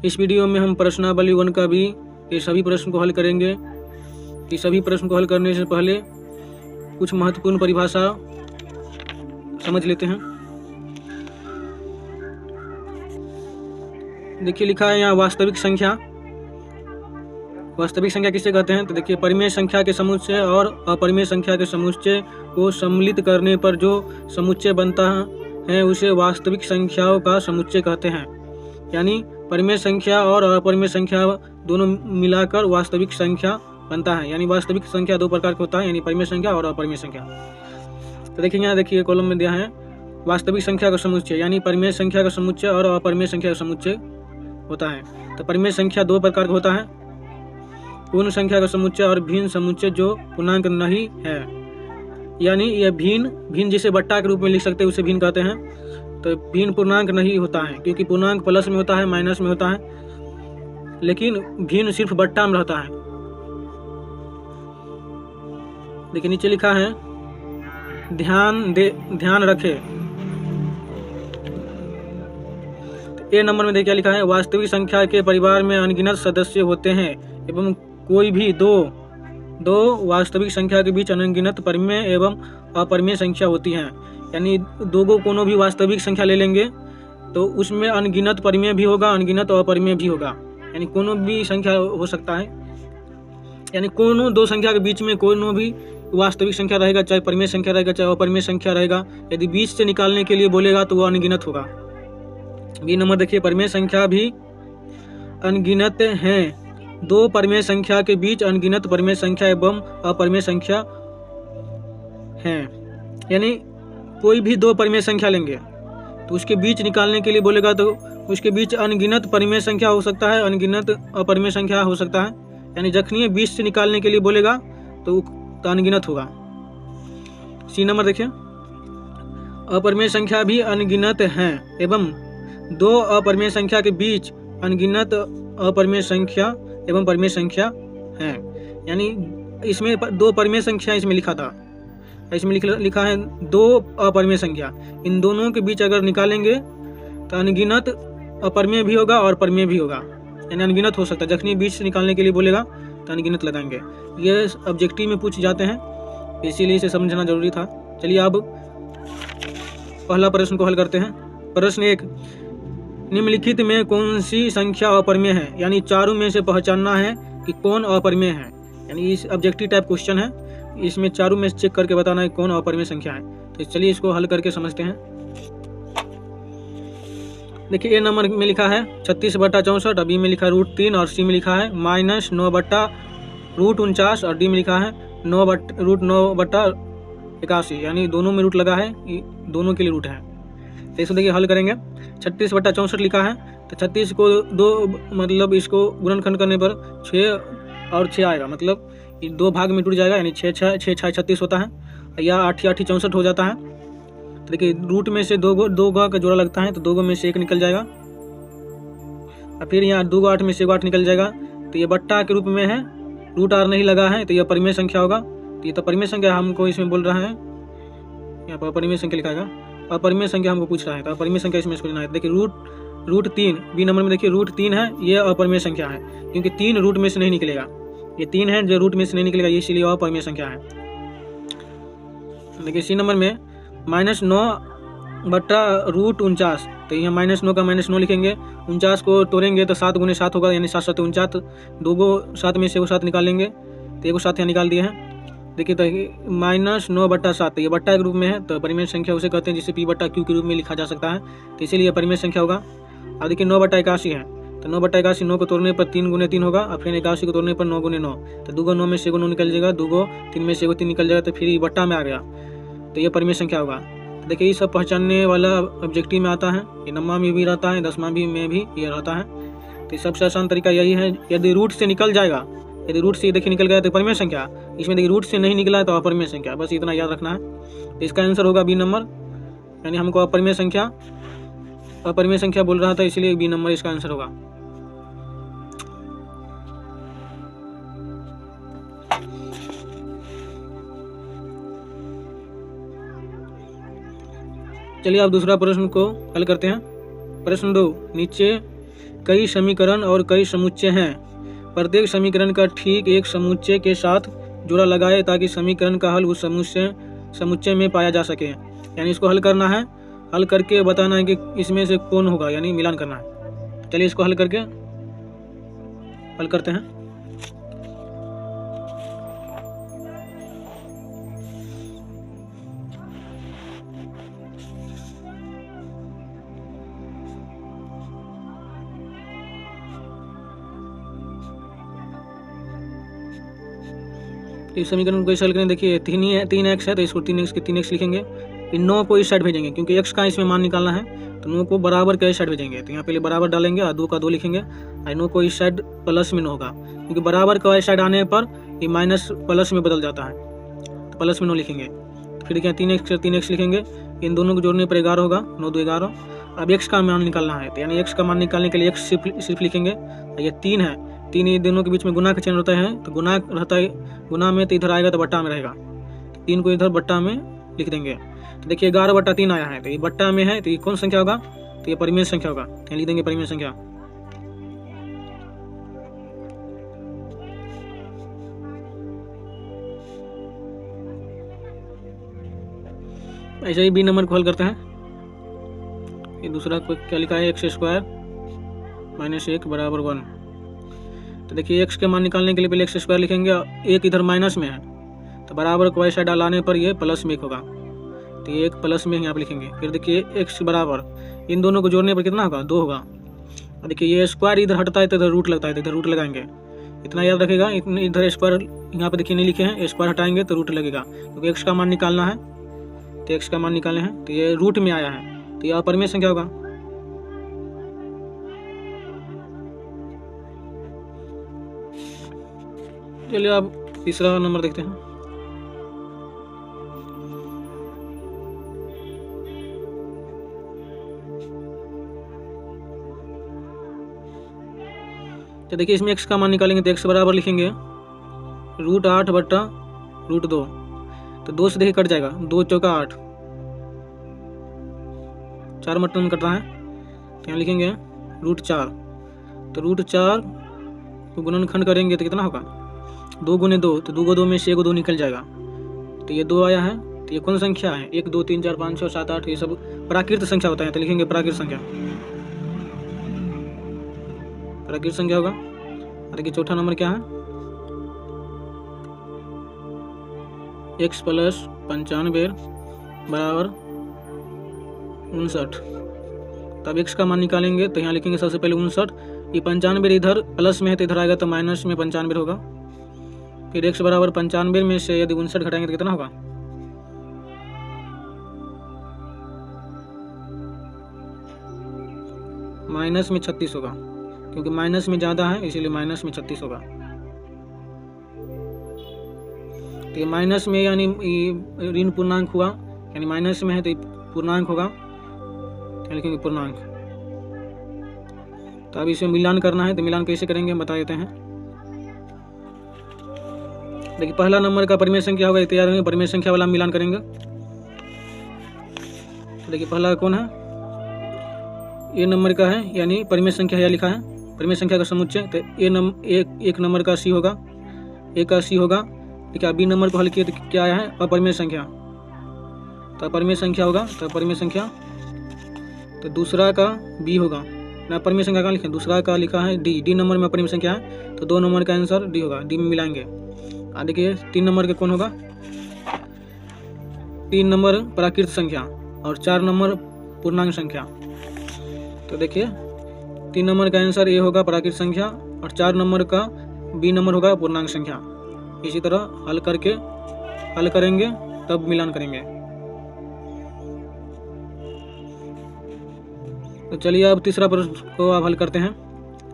इस वीडियो में हम प्रश्नावली 1 का भी ये सभी प्रश्न को हल करेंगे। ये सभी प्रश्न को हल करने से पहले कुछ महत्वपूर्ण परिभाषा समझ लेते हैं। देखिए लिखा है यहाँ वास्तविक संख्या। वास्तविक संख्या किसे कहते हैं? तो देखिए परिमेय संख्या के समुच्चय और अपरिमेय संख्या के समुच्चय को सम्मिलित करने पर जो समुच्चय बनता है उसे वास्तविक संख्याओं का समुच्चय कहते हैं। यानी परिमेय संख्या और अपरिमेय संख्या दोनों मिलाकर वास्तविक संख्या बनता है। यानी वास्तविक संख्या दो प्रकार का होता है, यानी परिमेय संख्या और अपरिमेय संख्या। तो देखिए यहाँ देखिए कॉलम में दिया है वास्तविक संख्या का समुच्चय, यानी परिमेय संख्या का समुच्चय और अपरिमेय संख्या का समुच्चय होता है। तो परिमेय संख्या दो प्रकार का होता है, पूर्ण संख्या का समुच्चय और भिन्न समुच्चय जो पूर्णांक नहीं है। यानी यह भिन्न जिसे बट्टा के रूप में लिख सकते हैं उसे भिन्न कहते हैं। तो भिन्न पूर्णांक नहीं होता है, क्योंकि पूर्णांक प्लस में होता है, माइनस में होता है, लेकिन भिन्न सिर्फ बट्टा में रहता है। देखिए नीचे लिखा है ध्यान रखें। ए नंबर में देखिए क्या लिखा है, वास्तविक संख्या के परिवार में अनगिनत सदस्य होते हैं एवं कोई भी दो वास्तविक संख्या के बीच अनगिनत परिमेय एवं अपरिमेय संख्या होती हैं। यानी दो कोनो भी वास्तविक संख्या ले लेंगे तो उसमें अनगिनत परिमेय भी होगा, अनगिनत अपरिमेय भी होगा। यानी कोनो भी संख्या हो सकता है, यानी कोनो दो संख्या के बीच में कोनो भी वास्तविक संख्या रहेगा, चाहे परिमेय संख्या रहेगा चाहे अपरिमेय संख्या रहेगा। यदि बीच से निकालने के लिए बोलेगा तो वो अनगिनत होगा। बी नंबर देखिए परिमेय संख्या भी अनगिनत हैं। दो परिमेय संख्या के बीच अनगिनत परिमेय संख्या एवं अपरिमेय संख्या हैं। यानी कोई भी दो परिमेय संख्या लेंगे तो उसके बीच निकालने के लिए बोलेगा तो उसके बीच अनगिनत परिमेय संख्या हो सकता है, अनगिनत अपरिमेय संख्या हो सकता है। यानी जखनी बीच से निकालने के लिए बोलेगा तो अनगिनत होगा। सी नंबर देखिए अपरिमेय संख्या भी अनगिनत हैं एवं दो अपरिमेय संख्या के बीच अनगिनत अपरिमेय संख्या एवं परिमेय संख्या हैं। यानी इसमें दो परिमेय संख्या इसमें लिखा था, इसमें लिखा है दो अपरिमेय संख्या। इन दोनों के बीच अगर निकालेंगे तो अनगिनत अपरिमेय भी होगा और परिमेय भी होगा, यानी अनगिनत हो सकता है। जखनी बीच से निकालने के लिए बोलेगा तो अनगिनत लगाएंगे। ये ऑब्जेक्टिव में पूछ जाते हैं, इसीलिए इसे समझना जरूरी था। चलिए अब पहला प्रश्न को हल करते हैं। प्रश्न 1, निम्नलिखित में कौन सी संख्या अपरिमेय है? यानी चारों में से पहचानना है कि कौन अपरिमेय है। यानी इस ऑब्जेक्टिव टाइप क्वेश्चन है, इसमें चारों में चेक करके बताना है कौन अपरिमेय संख्या है। तो चलिए इसको हल करके समझते हैं। देखिए ए नंबर में लिखा है 36/64, बी में लिखा है √3 और सी में लिखा है -9/√49 और डी में लिखा है √9/81। यानी दोनों में रूट लगा है, दोनों के लिए रूट है। तो इसको देखिए हल करेंगे। 36/64 लिखा है तो 36 को दो मतलब इसको गुणनखंड करने पर 6 और 6 आएगा, मतलब दो भाग में टूट जाएगा। यानी 6 6 36 होता है, या 8 8 64 हो जाता है। तो देखिए रूट में से दो का जोड़ा लगता है तो 2 में से 1 निकल जाएगा, और फिर यहाँ 2 8 में से 8 निकल जाएगा। तो ये बट्टा के रूप में है, √r नहीं लगा है तो यह परिमेय संख्या होगा। तो ये तो परिमेय संख्या हमको इसमें बोल रहा है, यहाँ पर परिमेय संख्या लिखाएगा। अपरिमेय संख्या हमको पूछ रहा है तो अपरिमेय संख्या इसमें इसको लेना है। देखिए √3 बी नंबर में देखिए √3 है, ये अपरिमेय संख्या है क्योंकि 3 रूट में से नहीं निकलेगा। ये 3 है जो रूट में से नहीं निकलेगा, ये इसलिए अपरिमेय संख्या है। देखिए सी नंबर में -9/√49, तो यहाँ -9 का -9 लिखेंगे। 49 को तोड़ेंगे तो 7 × 7 होगा, यानी 7 7 49। 2 को 7 में से वो 7 निकाल लेंगे तो 1 7 यहाँ निकाल दिए हैं। देखिए तो -9/7 ये बट्टा के रूप में है तो परिमेय संख्या उसे कहते हैं जिसे P/Q के रूप में लिखा जा सकता है, तो इसीलिए परिमेय संख्या होगा। अब देखिए 9/81 है तो 9/81 9 को तोड़ने पर 3 × 3 होगा, और फिर 81 को तोड़ने पर 9 × 9, तो 2 को 9 में से 9 निकल जाएगा, 2 को 3 में से 3 निकल जाएगा, तो फिर ये बट्टा में आ गया तो ये परिमेय संख्या होगा। तो देखिए ये सब पहचानने वाला ऑब्जेक्टिव में आता है, ये नम्मा में भी रहता है, 10वां में भी ये रहता है। तो सबसे आसान तरीका यही है, यदि रूट से निकल जाएगा, यदि रूट से देखिए निकल गया तो परिमेय संख्या, इसमें देखिए रूट से नहीं निकला है तो अपरिमेय संख्या, बस इतना याद रखना है। तो इसका आंसर होगा बी नंबर, यानी हमको अपरिमेय संख्या बोल रहा था, इसलिए बी नंबर इसका आंसर होगा। चलिए अब दूसरा प्रश्न को हल करते हैं। प्रश्न 2, कई समीकरण और कई समुच्चय हैं। प्रत्येक समीकरण का ठीक एक समुच्चय के साथ जोड़ा लगाए ताकि समीकरण का हल उस समुच्चय में पाया जा सके। यानी इसको हल करना है, हल करके बताना है कि इसमें से कौन होगा, यानी मिलान करना है। चलिए इसको हल करते हैं। इस समीकरण को कैसे हल करें, देखिए 3x है तो इसको 3x के 3x लिखेंगे। इन 9 को इस साइड भेजेंगे क्योंकि x का इसमें मान निकालना है, तो 9 को बराबर के इस साइड भेजेंगे। तो यहाँ पहले बराबर डालेंगे और 2 का 2 लिखेंगे और 9 को इस साइड प्लस में 9 होगा क्योंकि बराबर का इस साइड आने पर ये माइनस प्लस में बदल जाता है, तो प्लस में 9 लिखेंगे। फिर क्या 3x से 3x लिखेंगे, इन दोनों को जोड़ने पर 11 होगा, 9 2 11। अब x का मान निकालना है, तो यानी x का मान निकालने के लिए x सिर्फ लिखेंगे। ये 3 है, 3 ये दोनों के बीच में गुना का चिन्ह होता है, तो गुना रहता है, गुना में तो इधर आएगा तो बट्टा में रहेगा, 3 को इधर बट्टा में लिख देंगे। तो देखिए 11/3 आया है, तो ये बट्टा में है, तो ये कौन संख्या होगा, तो ये परिमेय संख्या होगा। यहाँ लिख देंगे परिमेय संख्या। ऐसे ही बी नंबर को हल करते हैं। ये दूसरा को क्या लिखा है, x² - 1 बराबर 1। तो देखिए x के मान निकालने के लिए पहले x² लिखेंगे, 1 इधर माइनस में है तो बराबर को ऐसा डालाने पर ये प्लस में 1 होगा, तो ये 1 प्लस में यहाँ पे लिखेंगे। फिर देखिए x बराबर इन दोनों को जोड़ने पर कितना होगा, 2 होगा। और देखिए ये स्क्वायर इधर हटता है तो इधर रूट लगता है, तो इधर रूट लगाएंगे, इतना याद रखेगा। इधर स्क्वायर यहाँ पे देखिए नहीं लिखे हैं, स्क्वायर हटाएंगे तो रूट लगेगा क्योंकि x का मान निकालना है, तो x का मान निकालने हैं, तो ये रूट में आया है, तो यह अपरिमेय संख्या होगा। चलिए अब तीसरा नंबर देखते हैं। तो देखिए इसमें x का मान निकालेंगे तो x बराबर लिखेंगे √8/√2। तो 2 से देखिए कट जाएगा, 2 चौका 8, 4 मतलब कट रहा है, तो यहाँ लिखेंगे √4। तो √4 को गुणनखंड करेंगे तो कितना होगा, 2 गुने 2, तो 2 को 2 में से 1 2 निकल जाएगा, तो ये 2 आया है। तो ये कौन संख्या है, 1 2 3 4 5 6 7 8, ये सब प्राकृत संख्या होता है, तो लिखेंगे प्राकृत संख्या, प्राकृत संख्या होगा। और देखिए चौथा नंबर क्या है, x + 95 बराबर 59। तब x का मान निकालेंगे तो यहाँ लिखेंगे सबसे पहले 59। ये 95 इधर प्लस में है तो इधर आएगा तो माइनस में 95 होगा। फिर x बराबर 95 में से यदि 59 घटाएंगे तो कितना होगा, माइनस में 36 होगा, क्योंकि माइनस में ज़्यादा है इसीलिए माइनस में 36 होगा। तो ये माइनस में यानी ऋण पूर्णांक हुआ, यानी माइनस में है तो पूर्णांक होगा, तो लिखेंगे पूर्णांक। तो अब इसमें मिलान करना है, तो मिलान कैसे करेंगे हम बता देते हैं। देखिए पहला नंबर का परिमेय संख्या होगा, तैयार होंगे, परिमेय संख्या वाला मिलान करेंगे। तो देखिए पहला कौन है, ए नंबर का है, यानी परिमेय संख्या यह लिखा है, परिमेय संख्या का समुच्चय। तो एक नंबर का सी होगा, ए का सी होगा। ठीक है, बी नंबर को हल किए तो क्या आया है, अपरिमेय संख्या, तो अपरिमेय संख्या होगा, तो अपरिमेय संख्या। तो दूसरा का बी होगा ना, अपरिमेय संख्या का लिखें, दूसरा का लिखा है डी नंबर में अपरिमेय संख्या है, तो 2 नंबर का आंसर डी होगा, डी में मिलाएंगे। देखिए 3 नंबर के कौन होगा, 3 नंबर प्राकृत संख्या और 4 नंबर पूर्णांक संख्या। तो देखिए 3 नंबर का आंसर ए होगा प्राकृत संख्या और 4 नंबर का बी नंबर होगा पूर्णांक संख्या। इसी तरह हल करेंगे तब मिलान करेंगे। तो चलिए अब तीसरा प्रश्न को आप हल करते हैं।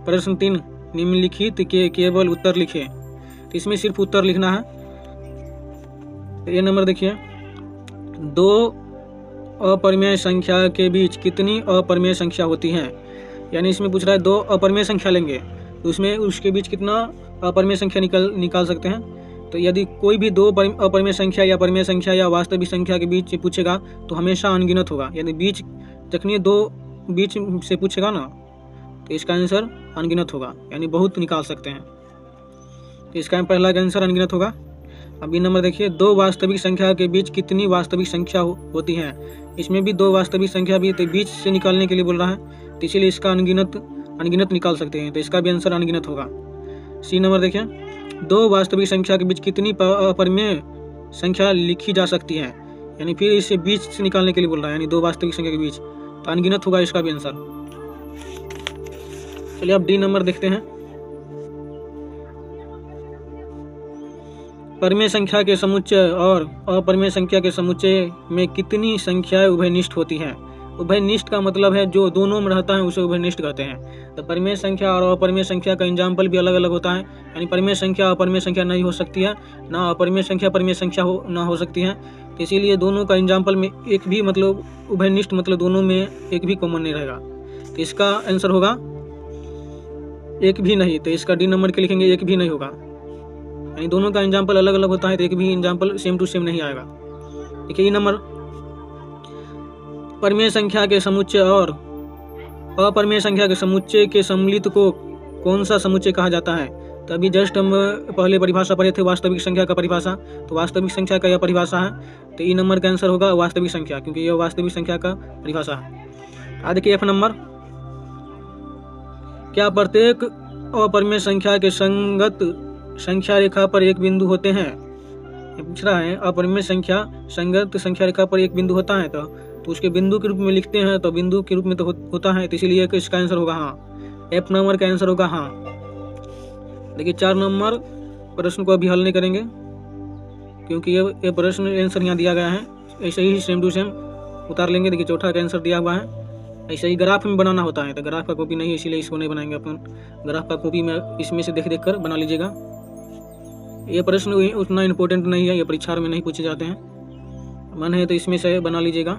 प्रश्न 3, निम्नलिखित के केवल उत्तर लिखिए। तो इसमें सिर्फ उत्तर लिखना है। तो ये नंबर देखिए, 2 अपरिमेय संख्या के बीच कितनी अपरिमेय संख्या होती हैं। यानी इसमें पूछ रहा है 2 अपरिमेय संख्या लेंगे तो उसमें उसके बीच कितना अपरिमेय संख्या निकाल सकते हैं। तो यदि कोई भी 2 अपरिमेय संख्या या परिमेय संख्या या वास्तविक संख्या के बीच पूछेगा तो हमेशा अनगिनत होगा। यानी बीच जखनी 2 बीच से पूछेगा ना तो इसका आंसर अनगिनत होगा, यानी बहुत निकाल सकते हैं। तो इसका पहला का आंसर अनगिनत होगा। अब बी नंबर देखिए, दो वास्तविक संख्या के बीच कितनी वास्तविक संख्या होती हैं। इसमें भी दो वास्तविक संख्या भी, तो बीच से निकालने के लिए बोल रहा है, तो इसीलिए इसका अनगिनत निकाल सकते हैं, तो इसका भी आंसर अनगिनत होगा। सी नंबर देखिए, दो वास्तविक संख्या के बीच कितनी अपरिमेय संख्या लिखी जा सकती है, यानी फिर इसे बीच से निकालने के लिए बोल रहा है, यानी दो वास्तविक संख्या के बीच, तो अनगिनत होगा इसका भी आंसर। चलिए अब डी नंबर देखते हैं। परिमेय संख्या के समुच्चय और अपरिमेय संख्या के समुच्चय में कितनी संख्याएं उभयनिष्ठ होती हैं। उभयनिष्ठ का मतलब है जो दोनों में रहता है उसे उभयनिष्ठ कहते हैं। तो परिमेय संख्या और अपरिमेय संख्या का एग्जाम्पल भी अलग अलग होता है, यानी परिमेय संख्या अपरिमेय संख्या नहीं हो सकती है, ना अपरिमेय संख्या परिमेय संख्या ना हो सकती है। तो इसीलिए दोनों का एग्जाम्पल में एक भी मतलब उभयनिष्ठ मतलब दोनों में एक भी कॉमन नहीं रहेगा, तो इसका आंसर होगा एक भी नहीं। तो इसका डी नंबर के लिखेंगे एक भी नहीं होगा, यानी दोनों का एग्जाम्पल अलग अलग होता है, तो एक भी एग्जाम्पल सेम टू सेम नहीं आएगा। देखिए ई नंबर, परिमेय संख्या के समुच्चय और अपरिमेय संख्या के समुच्चय के सम्मिलित को कौन सा समुच्चय कहा जाता है। तो अभी जस्ट हम पहले परिभाषा पढ़े थे वास्तविक संख्या का परिभाषा, तो वास्तविक संख्या का यह परिभाषा है, तो ई नंबर का आंसर होगा वास्तविक संख्या, क्योंकि यह वास्तविक संख्या का परिभाषा है। आज देखिए एफ नंबर, क्या प्रत्येक अपरिमेय संख्या के संगत संख्या रेखा पर एक बिंदु होते हैं। पूछ रहा है अपरिमेय संख्या संगत संख्या रेखा पर एक बिंदु होता है, तो उसके बिंदु के रूप में लिखते हैं, तो बिंदु के रूप में तो होता है, तो इसीलिए इसका आंसर होगा हाँ। एफ नंबर का आंसर होगा हाँ। देखिए 4 नंबर प्रश्न को अभी हल नहीं करेंगे, क्योंकि ये प्रश्न आंसर यहाँ दिया गया है, ऐसे ही सेम टू सेम उतार लेंगे। देखिए चौथा का आंसर दिया हुआ है, ऐसे ही ग्राफ में बनाना होता है, तो ग्राफ का कॉपी नहीं है इसीलिए इसको नहीं बनाएंगे अपन। ग्राफ का कॉपी में इसमें से देख कर बना लीजिएगा। ये प्रश्न उतना इम्पोर्टेंट नहीं है, ये परीक्षा में नहीं पूछे जाते हैं, मन है तो इसमें से बना लीजिएगा,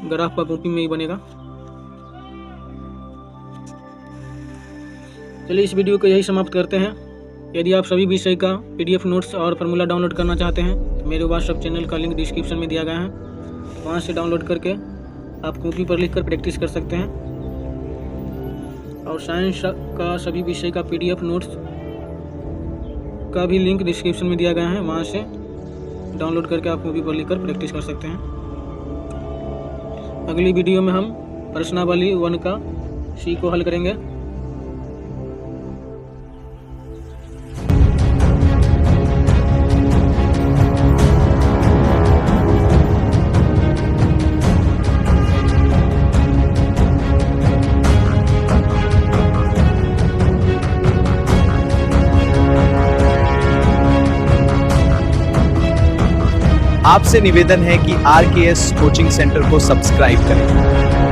ग्राफ का कॉपी में ही बनेगा। चलिए इस वीडियो को यही समाप्त करते हैं। यदि आप सभी विषय का PDF नोट्स और फार्मूला डाउनलोड करना चाहते हैं, तो मेरे व्हाट्सएप चैनल का लिंक डिस्क्रिप्शन में दिया गया है, वहाँ से डाउनलोड करके आप कॉपी पर लिखकर प्रैक्टिस कर सकते हैं। और साइंस का सभी विषय का PDF नोट्स का भी लिंक डिस्क्रिप्शन में दिया गया है, वहाँ से डाउनलोड करके आप कॉपी पर लिखकर प्रैक्टिस कर सकते हैं। अगली वीडियो में हम प्रश्नावली 1 का सी को हल करेंगे। आपसे निवेदन है कि RKS कोचिंग सेंटर को सब्सक्राइब करें।